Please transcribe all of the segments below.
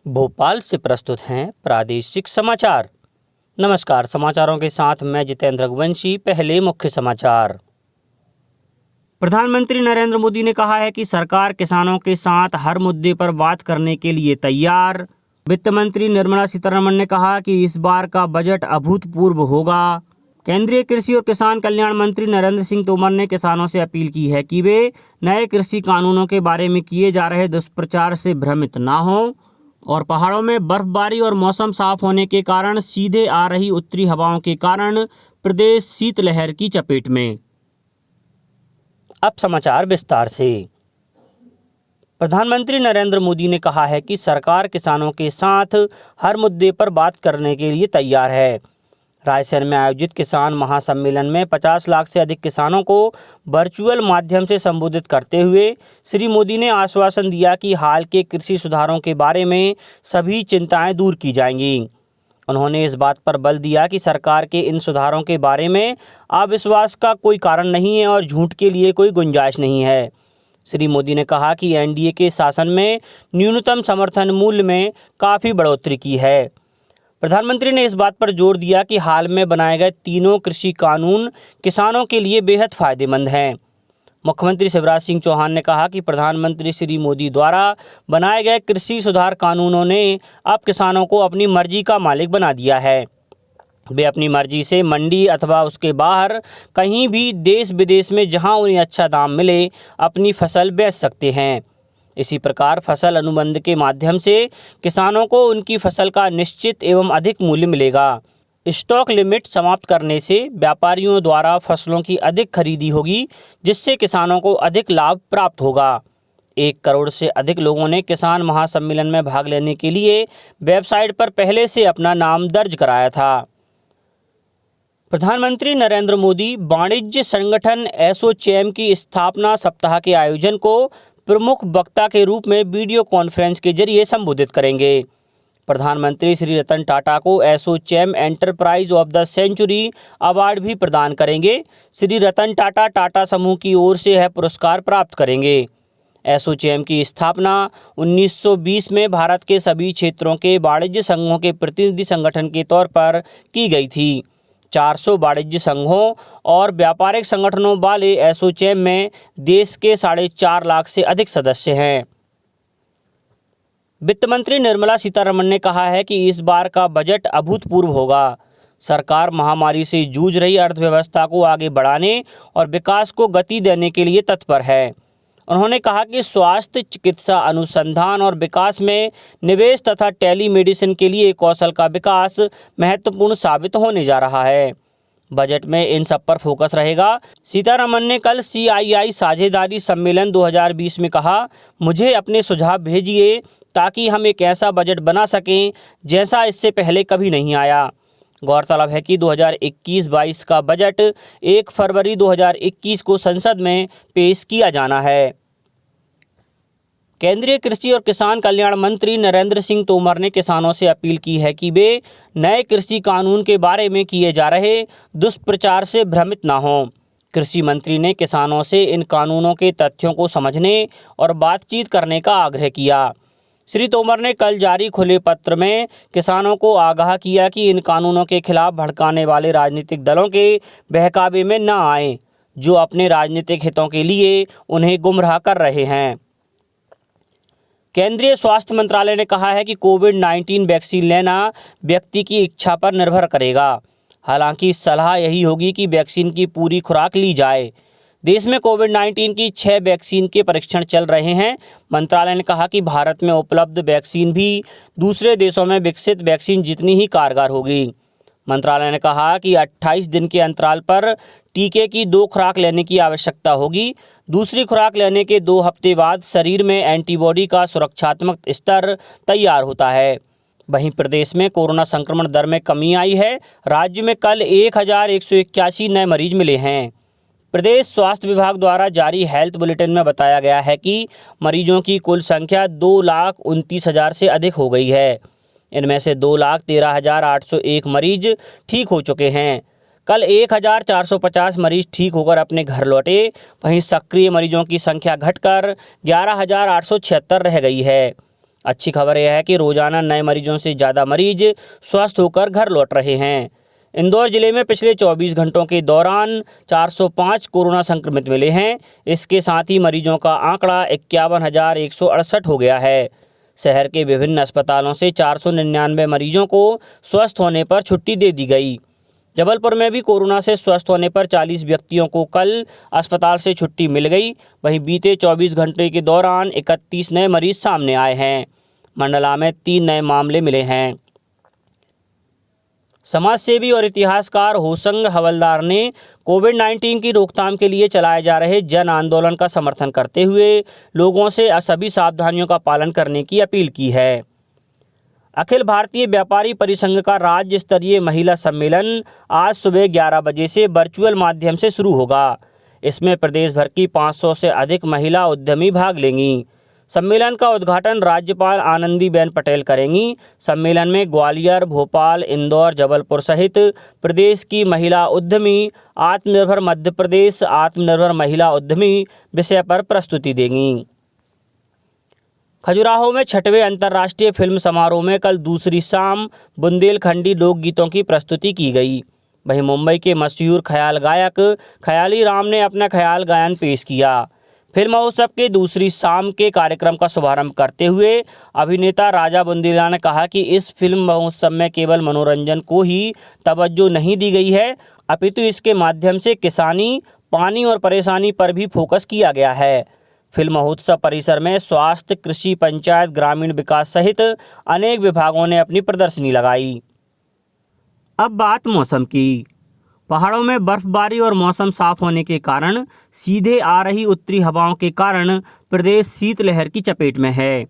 भोपाल से प्रस्तुत हैं प्रादेशिक समाचार। नमस्कार, समाचारों के साथ मैं जितेंद्र रघुवंशी। पहले मुख्य समाचार। प्रधानमंत्री नरेंद्र मोदी ने कहा है कि सरकार किसानों के साथ हर मुद्दे पर बात करने के लिए तैयार। वित्त मंत्री निर्मला सीतारमण ने कहा कि इस बार का बजट अभूतपूर्व होगा। केंद्रीय कृषि और किसान कल्याण मंत्री नरेंद्र सिंह तोमर ने किसानों से अपील की है कि वे नए कृषि कानूनों के बारे में किए जा रहे दुष्प्रचार से भ्रमित न हों और पहाड़ों में बर्फबारी और मौसम साफ होने के कारण सीधे आ रही उत्तरी हवाओं के कारण प्रदेश शीतलहर की चपेट में। अब समाचार विस्तार से। प्रधानमंत्री नरेंद्र मोदी ने कहा है कि सरकार किसानों के साथ हर मुद्दे पर बात करने के लिए तैयार है। रायसेन में आयोजित किसान महासम्मेलन में 50 लाख से अधिक किसानों को वर्चुअल माध्यम से संबोधित करते हुए श्री मोदी ने आश्वासन दिया कि हाल के कृषि सुधारों के बारे में सभी चिंताएं दूर की जाएंगी। उन्होंने इस बात पर बल दिया कि सरकार के इन सुधारों के बारे में अविश्वास का कोई कारण नहीं है और झूठ के लिए कोई गुंजाइश नहीं है। श्री मोदी ने कहा कि एनडीए के शासन में न्यूनतम समर्थन मूल्य में काफ़ी बढ़ोतरी की है। प्रधानमंत्री ने इस बात पर जोर दिया कि हाल में बनाए गए तीनों कृषि कानून किसानों के लिए बेहद फायदेमंद हैं। मुख्यमंत्री शिवराज सिंह चौहान ने कहा कि प्रधानमंत्री श्री मोदी द्वारा बनाए गए कृषि सुधार कानूनों ने अब किसानों को अपनी मर्जी का मालिक बना दिया है। वे अपनी मर्जी से मंडी अथवा उसके बाहर कहीं भी देश विदेश में जहां उन्हें अच्छा दाम मिले अपनी फसल बेच सकते हैं। इसी प्रकार फसल अनुबंध के माध्यम से किसानों को उनकी फसल का निश्चित एवं अधिक मूल्य मिलेगा। स्टॉक लिमिट समाप्त करने से व्यापारियों द्वारा फसलों की अधिक खरीदी होगी, जिससे किसानों को अधिक लाभ प्राप्त होगा। 1 करोड़ से अधिक लोगों ने किसान महासम्मेलन में भाग लेने के लिए वेबसाइट पर पहले से अपना नाम दर्ज कराया था। प्रधानमंत्री नरेंद्र मोदी वाणिज्य संगठन एसोचैम की स्थापना सप्ताह के आयोजन को प्रमुख वक्ता के रूप में वीडियो कॉन्फ्रेंस के जरिए संबोधित करेंगे। प्रधानमंत्री श्री रतन टाटा को ASSOCHAM enterprise of the century award भी प्रदान करेंगे। श्री रतन टाटा टाटा समूह की ओर से यह पुरस्कार प्राप्त करेंगे। एसोचैम की स्थापना 1920 में भारत के सभी क्षेत्रों के वाणिज्य संघों के प्रतिनिधि संगठन के तौर पर की गई थी। 400 वाणिज्य संघों और व्यापारिक संगठनों वाले एसोचैम में देश के 4.5 लाख से अधिक सदस्य हैं। वित्त मंत्री निर्मला सीतारमण ने कहा है कि इस बार का बजट अभूतपूर्व होगा। सरकार महामारी से जूझ रही अर्थव्यवस्था को आगे बढ़ाने और विकास को गति देने के लिए तत्पर है। उन्होंने कहा कि स्वास्थ्य, चिकित्सा, अनुसंधान और विकास में निवेश तथा टेलीमेडिसिन के लिए कौशल का विकास महत्वपूर्ण साबित होने जा रहा है। बजट में इन सब पर फोकस रहेगा। सीतारमण ने कल CII साझेदारी सम्मेलन 2020 में कहा, मुझे अपने सुझाव भेजिए ताकि हम एक ऐसा बजट बना सकें जैसा इससे पहले कभी नहीं आया। गौरतलब है कि 2021-22 का बजट 1 फरवरी 2021 को संसद में पेश किया जाना है। केंद्रीय कृषि और किसान कल्याण मंत्री नरेंद्र सिंह तोमर ने किसानों से अपील की है कि वे नए कृषि कानून के बारे में किए जा रहे दुष्प्रचार से भ्रमित न हों। कृषि मंत्री ने किसानों से इन कानूनों के तथ्यों को समझने और बातचीत करने का आग्रह किया। श्री तोमर ने कल जारी खुले पत्र में किसानों को आगाह किया कि इन कानूनों के खिलाफ भड़काने वाले राजनीतिक दलों के बहकावे में न आएं, जो अपने राजनीतिक हितों के लिए उन्हें गुमराह कर रहे हैं। केंद्रीय स्वास्थ्य मंत्रालय ने कहा है कि कोविड-19 वैक्सीन लेना व्यक्ति की इच्छा पर निर्भर करेगा। हालांकि सलाह यही होगी कि वैक्सीन की पूरी खुराक ली जाए। देश में कोविड-19 की 6 वैक्सीन के परीक्षण चल रहे हैं। मंत्रालय ने कहा कि भारत में उपलब्ध वैक्सीन भी दूसरे देशों में विकसित वैक्सीन जितनी ही कारगर होगी। मंत्रालय ने कहा कि 28 दिन के अंतराल पर टीके की 2 खुराक लेने की आवश्यकता होगी। दूसरी खुराक लेने के 2 हफ्ते बाद शरीर में एंटीबॉडी का सुरक्षात्मक स्तर तैयार होता है। वहीं प्रदेश में कोरोना संक्रमण दर में कमी आई है। राज्य में कल 1181 नए मरीज मिले हैं। प्रदेश स्वास्थ्य विभाग द्वारा जारी हेल्थ बुलेटिन में बताया गया है कि मरीजों की कुल संख्या 2,29,000 से अधिक हो गई है। इनमें से 2,13,801 मरीज ठीक हो चुके हैं। कल 1,450 मरीज ठीक होकर अपने घर लौटे। वहीं सक्रिय मरीजों की संख्या घटकर 11,876 रह गई है। अच्छी खबर यह है कि रोजाना नए मरीजों से ज़्यादा मरीज स्वस्थ होकर घर लौट रहे हैं। इंदौर जिले में पिछले 24 घंटों के दौरान 405 कोरोना संक्रमित मिले हैं। इसके साथ ही मरीजों का आंकड़ा 51,168 हो गया है। शहर के विभिन्न अस्पतालों से 499 मरीजों को स्वस्थ होने पर छुट्टी दे दी गई। जबलपुर में भी कोरोना से स्वस्थ होने पर 40 व्यक्तियों को कल अस्पताल से छुट्टी मिल गई। वहीं बीते 24 घंटे के दौरान 31 नए मरीज सामने आए हैं। मंडला में 3 नए मामले मिले हैं। समाजसेवी और इतिहासकार होशंग हवलदार ने कोविड-19 की रोकथाम के लिए चलाए जा रहे जन आंदोलन का समर्थन करते हुए लोगों से सभी सावधानियों का पालन करने की अपील की है। अखिल भारतीय व्यापारी परिसंघ का राज्य स्तरीय महिला सम्मेलन आज सुबह 11 बजे से वर्चुअल माध्यम से शुरू होगा। इसमें प्रदेश भर की 500 से अधिक महिला उद्यमी भाग लेंगी। सम्मेलन का उद्घाटन राज्यपाल आनंदीबेन पटेल करेंगी। सम्मेलन में ग्वालियर, भोपाल, इंदौर, जबलपुर सहित प्रदेश की महिला उद्यमी आत्मनिर्भर मध्य प्रदेश आत्मनिर्भर महिला उद्यमी विषय पर प्रस्तुति देंगी। खजुराहो में 6वें अंतर्राष्ट्रीय फिल्म समारोह में कल दूसरी शाम बुंदेलखंडी लोकगीतों की प्रस्तुति की गई। वहीं मुंबई के मशहूर ख्याल गायक ख्याली राम ने अपना ख्याल गायन पेश किया। फिल्म महोत्सव के दूसरी शाम के कार्यक्रम का शुभारंभ करते हुए अभिनेता राजा बुंदेला ने कहा कि इस फिल्म महोत्सव में केवल मनोरंजन को ही तवज्जो नहीं दी गई है, अपितु इसके माध्यम से किसानी, पानी और परेशानी पर भी फोकस किया गया है। फिल्म महोत्सव परिसर में स्वास्थ्य, कृषि, पंचायत, ग्रामीण विकास सहित अनेक विभागों ने अपनी प्रदर्शनी लगाई। अब बात मौसम की। पहाड़ों में बर्फबारी और मौसम साफ होने के कारण सीधे आ रही उत्तरी हवाओं के कारण प्रदेश शीतलहर की चपेट में है।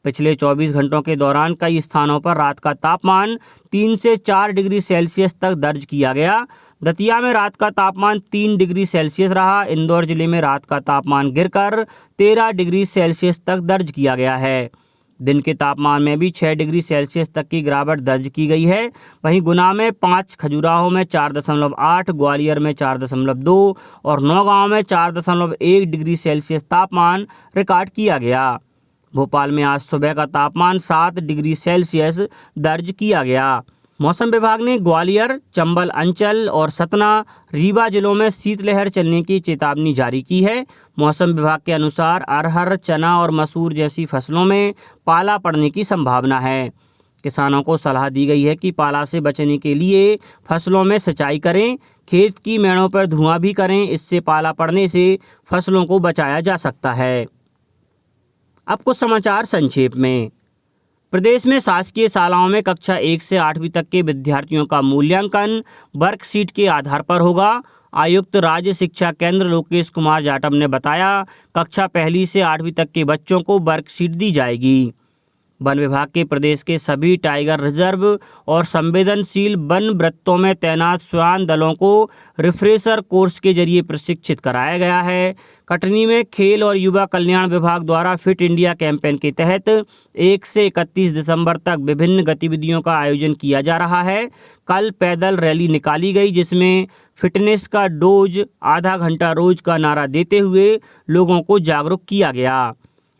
पिछले 24 घंटों के दौरान कई स्थानों पर रात का तापमान 3 से 4 डिग्री सेल्सियस तक दर्ज किया गया। दतिया में रात का तापमान 3 डिग्री सेल्सियस रहा। इंदौर जिले में रात का तापमान गिरकर 13 डिग्री सेल्सियस तक दर्ज किया गया है। दिन के तापमान में भी 6 डिग्री सेल्सियस तक की गिरावट दर्ज की गई है। वहीं गुना में 5, खजुराहो में 4.8, ग्वालियर में 4.2 और नौगांव में 4.1 डिग्री सेल्सियस तापमान रिकॉर्ड किया गया। भोपाल में आज सुबह का तापमान 7 डिग्री सेल्सियस दर्ज किया गया। मौसम विभाग ने ग्वालियर, चंबल अंचल और सतना, रीवा जिलों में शीतलहर चलने की चेतावनी जारी की है। मौसम विभाग के अनुसार अरहर, चना और मसूर जैसी फसलों में पाला पड़ने की संभावना है। किसानों को सलाह दी गई है कि पाला से बचने के लिए फसलों में सिंचाई करें, खेत की मेड़ों पर धुआं भी करें। इससे पाला पड़ने से फसलों को बचाया जा सकता है। अब कुछ समाचार संक्षेप में। प्रदेश में शासकीय शालाओं में कक्षा 1 से 8वीं तक के विद्यार्थियों का मूल्यांकन वर्कशीट के आधार पर होगा। आयुक्त राज्य शिक्षा केंद्र लोकेश कुमार जाटव ने बताया, कक्षा 1 से 8वीं तक के बच्चों को वर्कशीट दी जाएगी। वन विभाग के प्रदेश के सभी टाइगर रिजर्व और संवेदनशील वन वृत्तों में तैनात स्वान दलों को रिफ्रेशर कोर्स के जरिए प्रशिक्षित कराया गया है। कटनी में खेल और युवा कल्याण विभाग द्वारा फिट इंडिया कैंपेन के तहत 1 से 31 दिसंबर तक विभिन्न गतिविधियों का आयोजन किया जा रहा है। कल पैदल रैली निकाली गई, जिसमें फिटनेस का डोज आधा घंटा रोज का नारा देते हुए लोगों को जागरूक किया गया।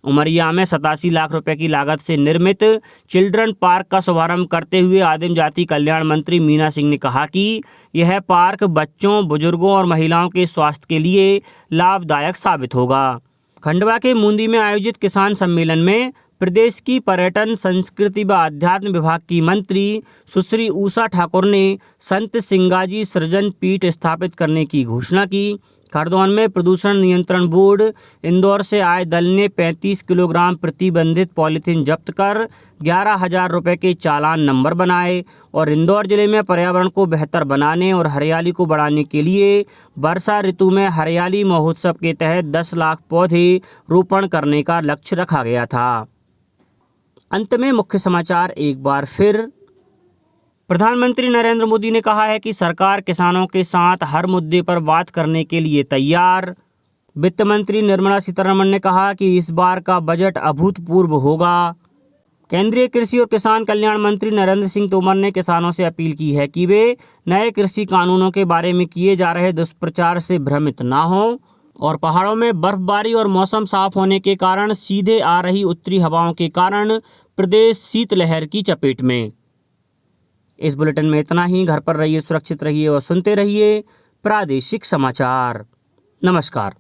उमरिया में 87 लाख रुपए की लागत से निर्मित चिल्ड्रन पार्क का शुभारंभ करते हुए आदिम जाति कल्याण मंत्री मीना सिंह ने कहा कि यह पार्क बच्चों, बुजुर्गों और महिलाओं के स्वास्थ्य के लिए लाभदायक साबित होगा। खंडवा के मूंदी में आयोजित किसान सम्मेलन में प्रदेश की पर्यटन, संस्कृति व अध्यात्म विभाग की मंत्री सुश्री उषा ठाकुर ने संत सिंगाजी सृजन पीठ स्थापित करने की घोषणा की। खरदौन में प्रदूषण नियंत्रण बोर्ड इंदौर से आए दल ने 35 किलोग्राम प्रतिबंधित पॉलीथीन जब्त कर 11,000 रुपये के चालान नंबर बनाए। और इंदौर जिले में पर्यावरण को बेहतर बनाने और हरियाली को बढ़ाने के लिए वर्षा ऋतु में हरियाली महोत्सव के तहत 10 लाख पौधे रोपण करने का लक्ष्य रखा गया था। अंत में मुख्य समाचार एक बार फिर। प्रधानमंत्री नरेंद्र मोदी ने कहा है कि सरकार किसानों के साथ हर मुद्दे पर बात करने के लिए तैयार। वित्त मंत्री निर्मला सीतारमण ने कहा कि इस बार का बजट अभूतपूर्व होगा। केंद्रीय कृषि और किसान कल्याण मंत्री नरेंद्र सिंह तोमर ने किसानों से अपील की है कि वे नए कृषि कानूनों के बारे में किए जा रहे दुष्प्रचार से भ्रमित ना हों। और पहाड़ों में बर्फबारी और मौसम साफ होने के कारण सीधे आ रही उत्तरी हवाओं के कारण प्रदेश शीतलहर की चपेट में। इस बुलेटिन में इतना ही। घर पर रहिए, सुरक्षित रहिए और सुनते रहिए प्रादेशिक समाचार। नमस्कार।